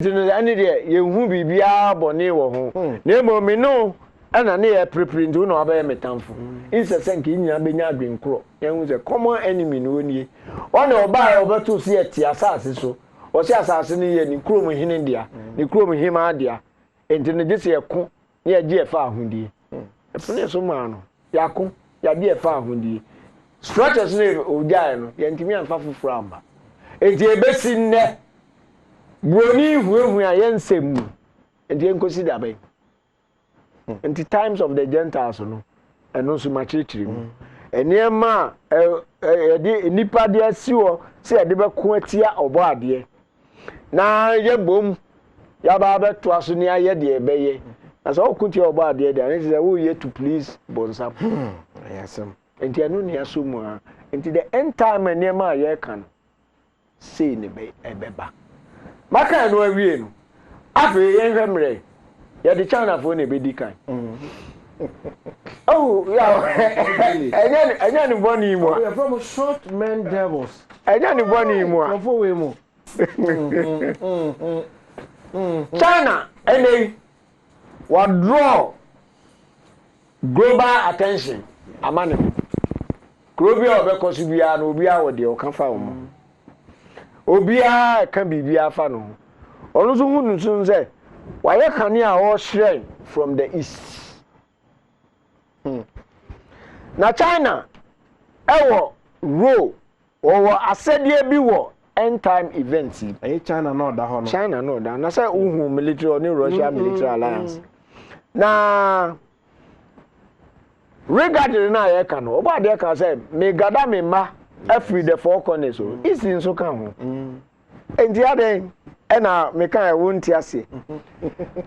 Tino ani de ye hu bibia bone wo ho na emo me no ana na ye prepare ndu na oba ye metamfo insese nke nyina benya adwenkro ye hu se common enemy no nie ona oba ye obeto so ye ti asase so o se asase ni ye ni krom hene dia ni krom hima dia enti ne gese ye ko na ye je fa ahudie efune so ma no ya ko ya je fa ahudie structures ne ojae no ye ntimi amfa foforo amba enti ebesi nne broni huehu a yensem enti enkosi dabe enti times of the Gentiles no eno so machirichiri mu eniema de nipa de asiwo se de be ko atia obo ade na ye bom ya ba be to aso ni aye de ebeye na so okuti obo ade de and say we to please bonsam yesem enti anu ni aso mu a enti the end time eniema ye kan say ne be ebeba maka no awie no afi yenhwemre ya de China fo na be di kan oh yeah enya ni boni mo we are from short men devils enya ni boni mo fo we mo China ene wa draw global attention amane krobia obekosu bia na obia wo de o kan fa wo obia kan bibia fa no onu so hunu sun se waye kane a o shrine from the east na China ewo ro wo asedie bi wo end time events China no da ho no China no da na say uhu military or Russia military alliance na regarding na ye kan no oba de kan say me gada me ma every the four corners so is in so kan ho enti ade na me kan e wonti ase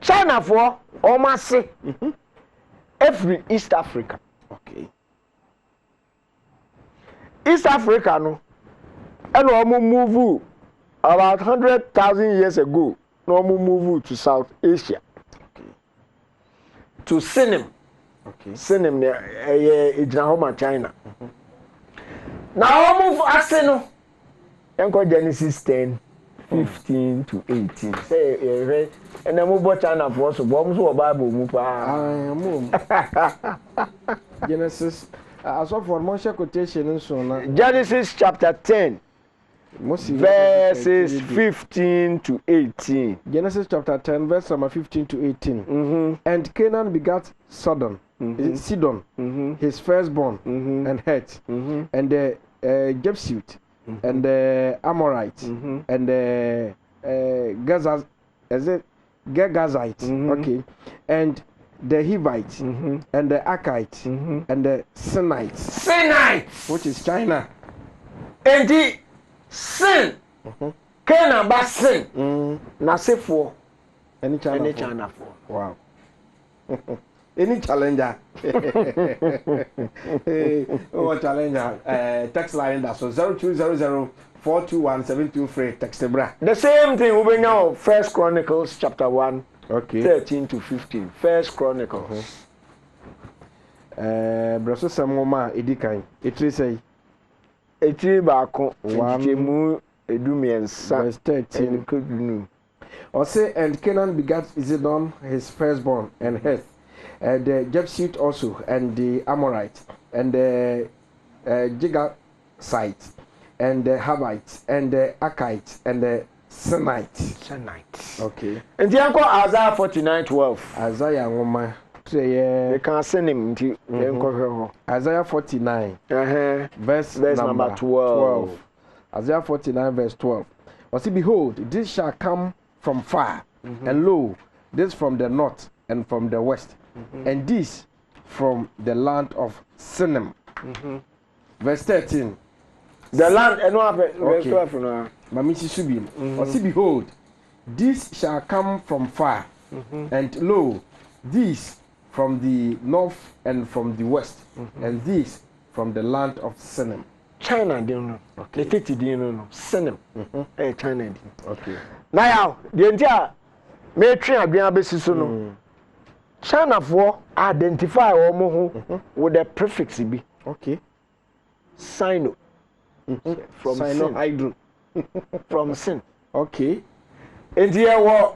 China for o ma se every East Africa okay East Africa no and o move about 100,000 years ago no move to South Asia okay to Sinem okay Sinem ne ejina China now move aseno enko Genesis 10 15 to 18 say and na mo China for so bo so Bible mu pa Genesis so for more quotation so na Genesis chapter 10 verses 15 to 18 Genesis chapter 10 verse number 15 to 18 and Canaan begat Sidon his firstborn and Het and the Jebusite and the Amorite and the Gazaz Gegazite okay and the Hivite and the Akite and the Sinites which is China and the sin Canaan ba sin na sefo any China for wow any challenger oh challenger text line that so 0200421723 text bra the same thing we now First Chronicles chapter 1 okay 13 to 15 First Chronicles braso samoma edikan etri say etri ba ko mu edumiensa verse 13 kodunu or say and Canaan begat Sidon his firstborn and Het and the Jebusite also and the Amorite and the Gegazite and the Hivite and the Akite and the Sinites okay and yanko Isaiah 49:12 Isaiah ngoma say they can send him nti yanko hwe Isaiah 49 verse number 12 Isaiah 49 verse 12 or see behold this shall come from far and lo this from the north and from the west and this from the land of Sinem verse 13 the land verse 12 no mamisi subim or see behold this shall come from far and lo this from the north and from the west and this from the land of Sinem China din no okay the 50 din no Sinem China din okay now the entire me twen adwen abesi so no China for identify omo ho with the prefix bi okay Sino from Sino-African from sin okay enti ewo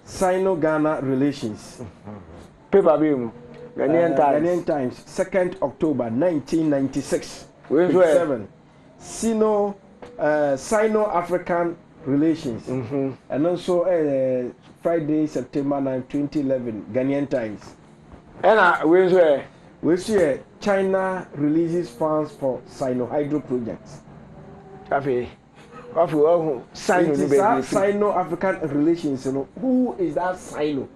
Sino-Ghana relations. Paper be mu. Ghanaian Times, 2nd October 1996. We Page 7. Sino-African relations. And also Friday, September 9, 2011, Ghanaian Times. And we see China releases funds for Sino-Hydro projects. Sino-African relations. You know, who is that Sino?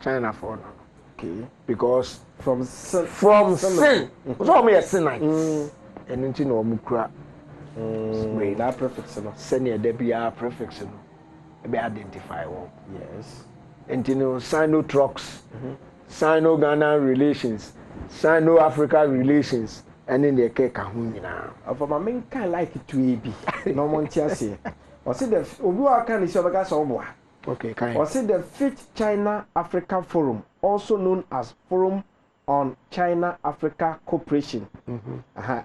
China for now. Okay. Because from sin. So me a Sinite. And into no mukra. That prefix, no. Senior Debia prefix, no. Be identify one. Yes. And you know, Sino trucks, Sino-Ghana relations, Sino-Africa relations, and in the cake now. For my main kind like it to be. No one say. Or see the Ubu can is over Soboa. Okay, kind. Or see the 5th China-Africa Forum, also known as Forum on China-Africa Cooperation.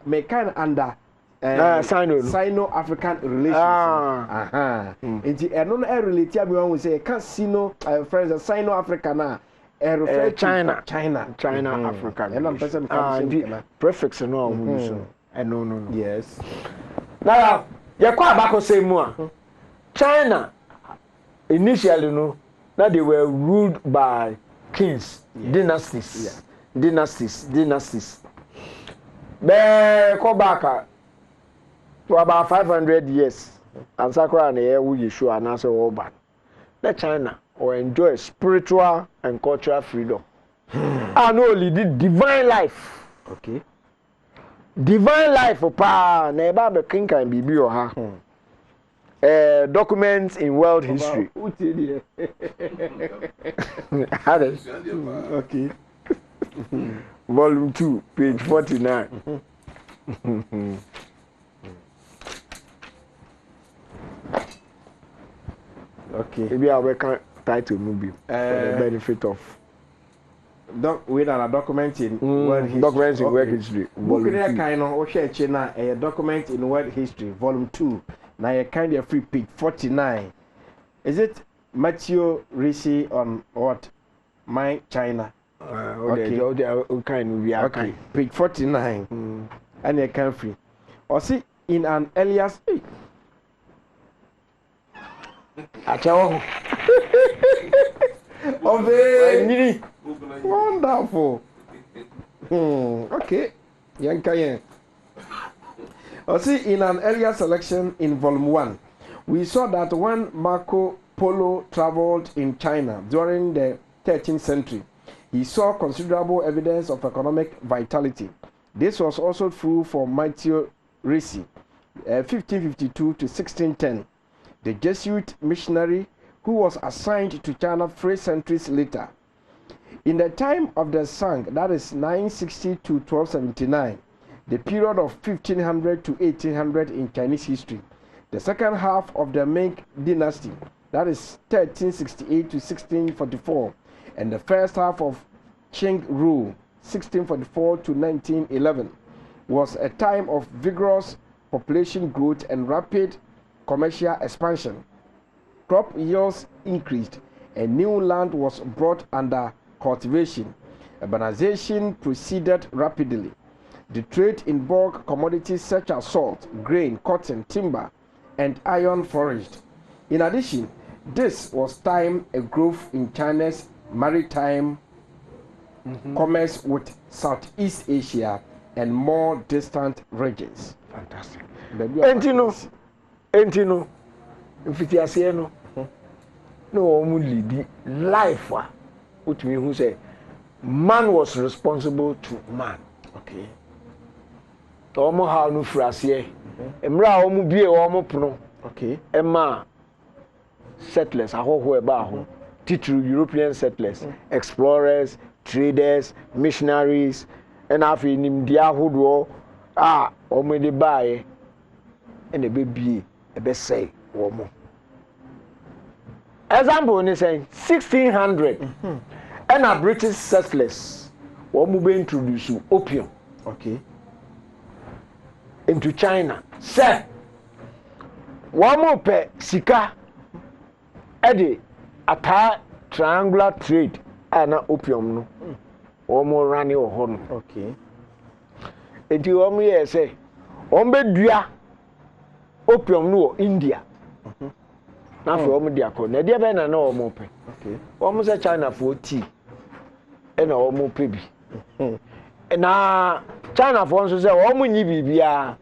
May kind under Sino-African relations. It's a non-related one will say, Casino, friends, Sino-Africa now. China, African. And I'm person prefix no no. Yes. Now, you quite back say more. China initially no, that they were ruled by kings, dynasties. Be come back to about 500 years. And Sakura na we Yeshua and also Oban. The China or enjoy spiritual and cultural freedom. And only the divine life. Okay. Divine life pa na be king can be or ha. Documents in world history. Okay. Volume 2, page 49. Okay. Maybe I will title movie for the benefit of. We are documenting world history. Documents in world history. Volume 2. A document in world history. Volume 2. Now you kind of free page 49. Is it Matthew Rishi on what? My China. Okay. Okay. Page 49. And you can free. Or see in an Elias. Achawo. Wonderful. Okay. Yankayen. See, in an earlier selection in Volume 1, we saw that when Marco Polo traveled in China during the 13th century, he saw considerable evidence of economic vitality. This was also true for Matthew Rishi, 1552 to 1610, the Jesuit missionary who was assigned to China 3 centuries later. In the time of the Song, that is 960 to 1279, the period of 1500 to 1800 in Chinese history, the second half of the Ming dynasty, that is 1368 to 1644, and the first half of Qing rule, 1644 to 1911, was a time of vigorous population growth and rapid commercial expansion. Crop yields increased and new land was brought under cultivation. Urbanization proceeded rapidly. The trade in bulk commodities such as salt, grain, cotton, timber, and iron flourished. In addition, this was time a growth in China's maritime commerce with Southeast Asia and more distant regions. Fantastic. Entino, mfitiase no. No only the life which means who say man was responsible to man. Okay. Omo ha no frase emra omo bie omo pono. Okay. Emma settlers ahoho eba ho. Titru European settlers, explorers, traders, missionaries, and afi nim dia hodo omo de bae and ebe bie ebe say omo. Example ni saying 1600 and a British settlers omo be introduce opium. Okay. into China. Say, one more pe sika, Eddie, ata triangular trade, and opium no, or more running or horn. Okay. And you only say, Ombedua opium no India. Now for Omudiako, Nadia Bena no more pe. Okay. Almost China for tea, and all more baby. And now China for us say, Omuni Bibia,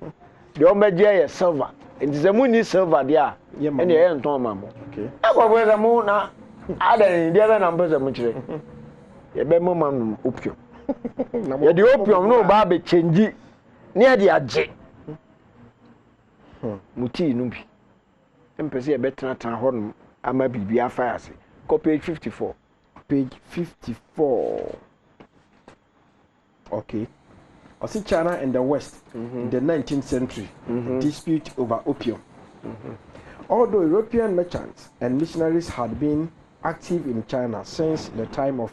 the Omedia silver. It is a moony silver there, and the end to mamma. Okay. I go where the moon now. Other than the other numbers of much. A bemo man opium. The opium no baby change near the adje. Muti numbi. Empesi a better than horn. I'm a Bibia fire. Go page 54. Page 54. Okay. I see China and the West in the 19th century dispute over opium. Although European merchants and missionaries had been active in China since the time of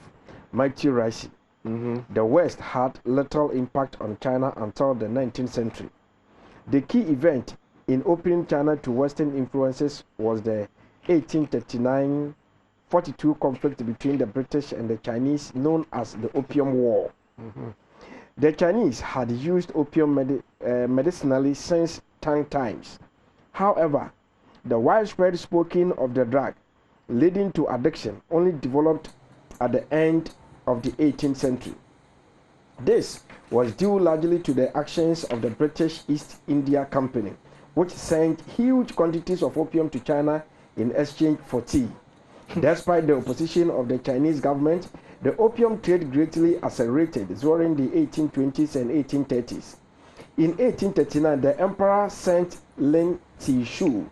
Mighty Rice, the West had little impact on China until the 19th century. The key event in opening China to Western influences was the 1839-42 conflict between the British and the Chinese, known as the Opium War. The Chinese had used opium medicinally since Tang times. However, the widespread smoking of the drug, leading to addiction, only developed at the end of the 18th century. This was due largely to the actions of the British East India Company, which sent huge quantities of opium to China in exchange for tea. Despite the opposition of the Chinese government, the opium trade greatly accelerated during the 1820s and 1830s. In 1839, the emperor sent Lin Zishu,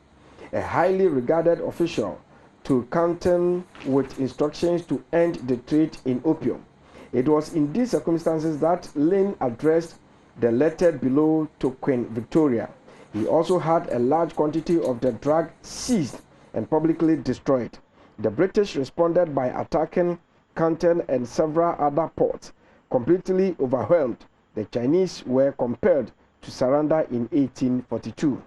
a highly regarded official, to Canton with instructions to end the trade in opium. It was in these circumstances that Lin addressed the letter below to Queen Victoria. He also had a large quantity of the drug seized and publicly destroyed. The British responded by attacking Canton and several other ports. Completely overwhelmed, the Chinese were compelled to surrender in 1842.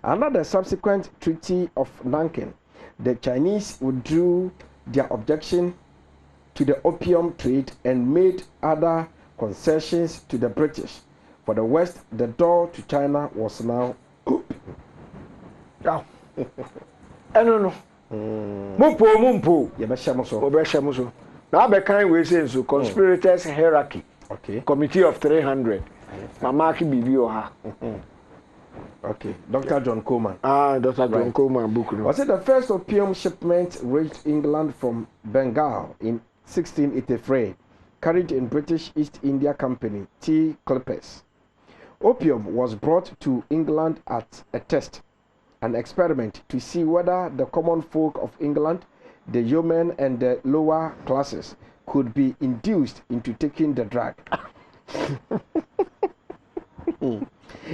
Under the subsequent Treaty of Nanking, the Chinese withdrew their objection to the opium trade and made other concessions to the British. For the West, the door to China was now open. Yeah. No. Mumpo. Yabashamuso. Now the kind we say so conspirators hierarchy. Okay. Committee of 300. Mamaki Bibioha. Okay. Dr. John Coleman. Dr. John Coleman book. Was it the first opium shipment reached England from Bengal in 1683, carried in British East India Company tea clippers? Opium was brought to England at a test, an experiment to see whether the common folk of England, the yeomen and the lower classes, could be induced into taking the drug.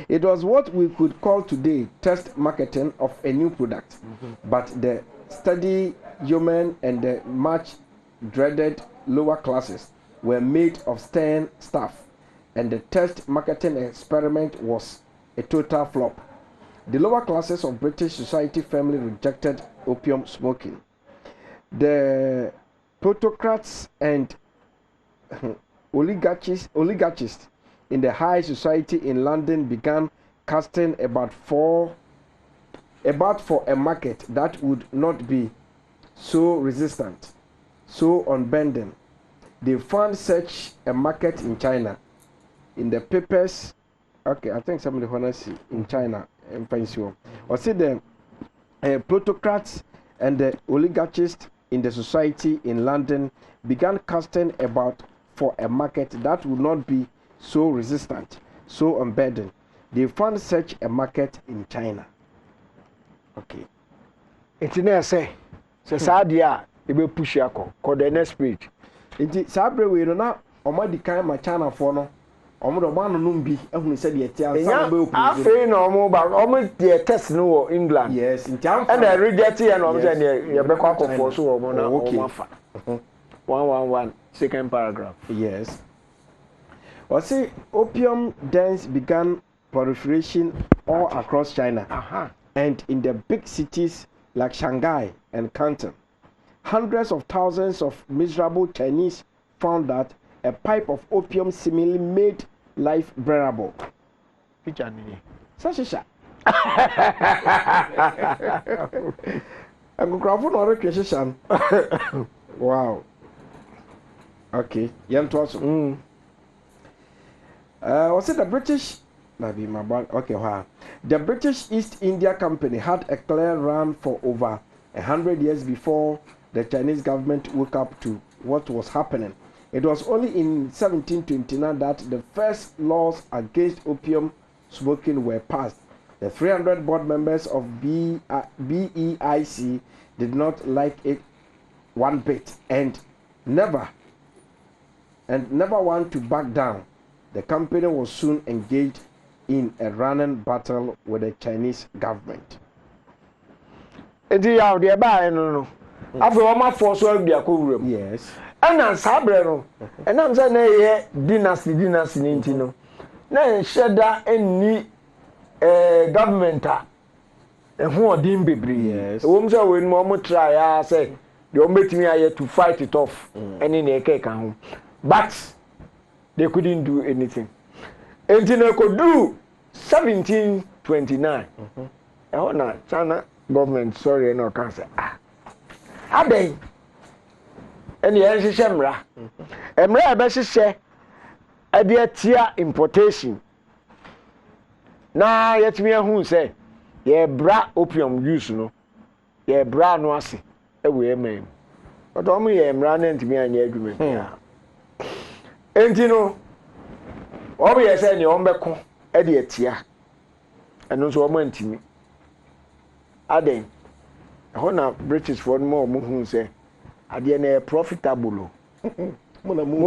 It was what we could call today test marketing of a new product, but the sturdy yeomen and the much dreaded lower classes were made of stern stuff, and the test marketing experiment was a total flop. The lower classes of British society firmly rejected opium smoking. The plutocrats and oligarchists in the high society in London began casting about for a market that would not be so resistant, so unbending. They found such a market in China. In the papers, okay, I think somebody wanna see in China in pension. Or see the plutocrats and the oligarchists in the society in London began casting about for a market that would not be so resistant, so unburdened. They found such a market in China. Okay. It's near say Sadia, it will push yako, call the next page. It's Sabre, we don't know, or my decay my China for no, or more one numbi, and we said the Italian. I feel no more about almost the test no England. Yes, in town, and I read that here and I'm saying, you're back for so okay. 111, second paragraph. Yes. Well, see, opium dens began proliferation all across China and in the big cities like Shanghai and Canton. Hundreds of thousands of miserable Chinese found that a pipe of opium seemingly made life bearable. Sashisha. Wow. Okay. Was it the British? Okay, wow. The British East India Company had a clear run for over 100 years before the Chinese government woke up to what was happening. It was only in 1729 that the first laws against opium smoking were passed. The 300 board members of BEIC did not like it one bit and never want to back down. The company was soon engaged in a running battle with the Chinese government. Yes. And sabre no and am say na ye dynasty ninti no na enheda enni government a ehu odin bebre yes wo mse we no mo try ya say the ometimi aye to fight it off any na eke kan ho but they couldn't do anything enti na ko do 1729 na China government sorry no can say abey and the Emra. Emra Besshe a dear tia importation. Now, yet me who say, ye bra opium use no, ye bra no assy, a way man. But only Emra and me and ye agreement. And you know, all we are saying, your own beco, a dear tia, and also a man to me. Aden, I want British for more who say. Ade na profitable mo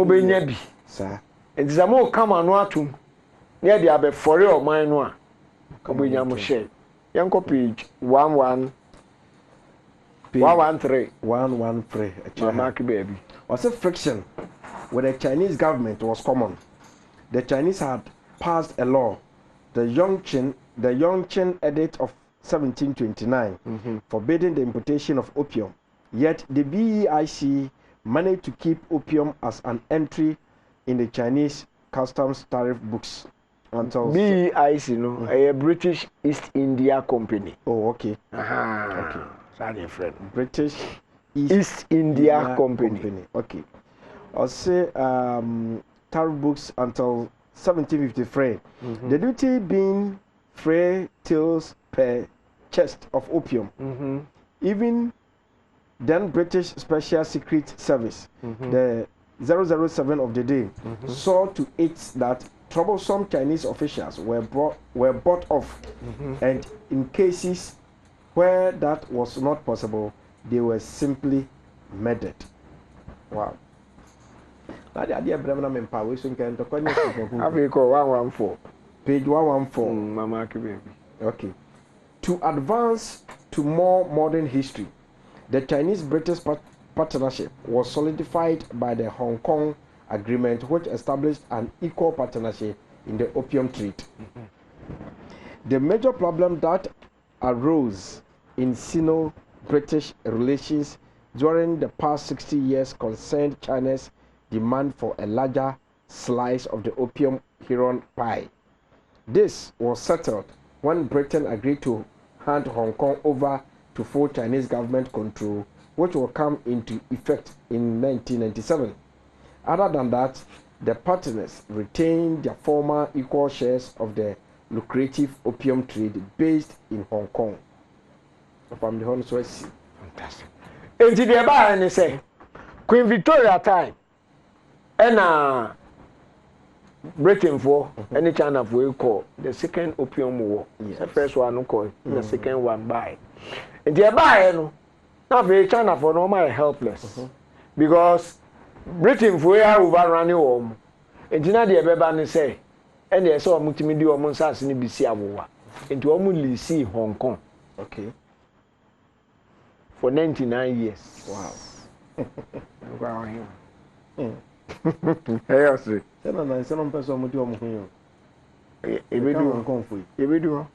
be nya bi sa enzamo kama no atum na de abe fore o man no a ko be nya mo share yanko page 113 mark baby was a friction with the Chinese government was common. The Chinese had passed a law, the Yongqing Edict of 1729, forbidding the importation of opium. Yet the BEIC managed to keep opium as an entry in the Chinese customs tariff books until BEIC, no, a British East India Company. Oh, okay. Okay. Sorry, friend. British East India Company. Okay. I'll say tariff books until 1753. The duty being 3 taels per chest of opium. Even then British Special Secret Service, the 007 of the day, saw to it that troublesome Chinese officials were bought off, and in cases where that was not possible, they were simply murdered. Wow. Page 114. Okay. To advance to more modern history, the Chinese-British partnership was solidified by the Hong Kong Agreement, which established an equal partnership in the opium trade. The major problem that arose in Sino-British relations during the past 60 years concerned China's demand for a larger slice of the opium heron pie. This was settled when Britain agreed to hand Hong Kong over to full Chinese government control, which will come into effect in 1997. Other than that, the partners retained their former equal shares of the lucrative opium trade based in Hong Kong. From the Fantastic. And the bar and say, Queen Victoria time, and Britain for any China for call the second Opium War. Yes. The first one call, the second one by. And the buy no, now very China for normal helpless because Britain for overrun your home. And now the baby say, and they saw multimedia or Monsas in the BC into only see Hong Kong. Okay. For 99 years. Wow. Hey, I see. ebedu